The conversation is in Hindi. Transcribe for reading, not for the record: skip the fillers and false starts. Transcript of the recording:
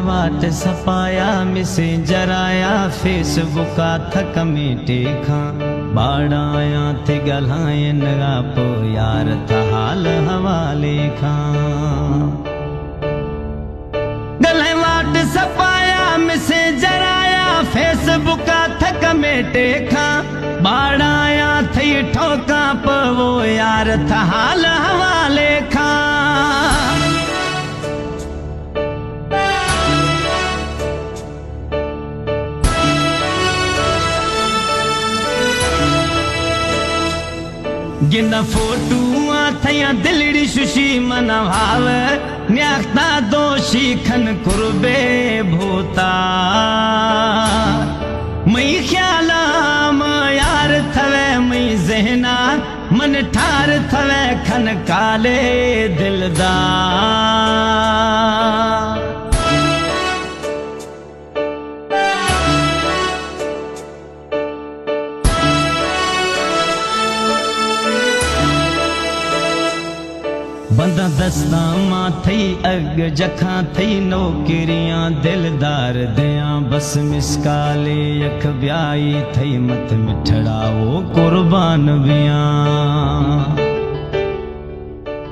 वाट सपाया मिसे जराया फेसबुका थक मेटे खां बाड़ाया थे गलायन पो यार था हाल हवाले खां गले वाट सपाया मिसे जराया फेसबुका थक मेटे खां बाड़ाया थी ठोका पवो यार था हाल हवाले खां गिना फोटू थया दिलड़ी सुशी मनवाव न्याख्ता दोषी खन कुर्बे भूता मई ख्यालाम यार थवे मई जहना मन ठार थवे खन काले दिलदार बंदा दस्ता मां थई अग जखा थई नौकरियां दिलदार दिया बस मिसकाले अख ब्याई थई मत मिठड़ा वो कुर्बान बिया।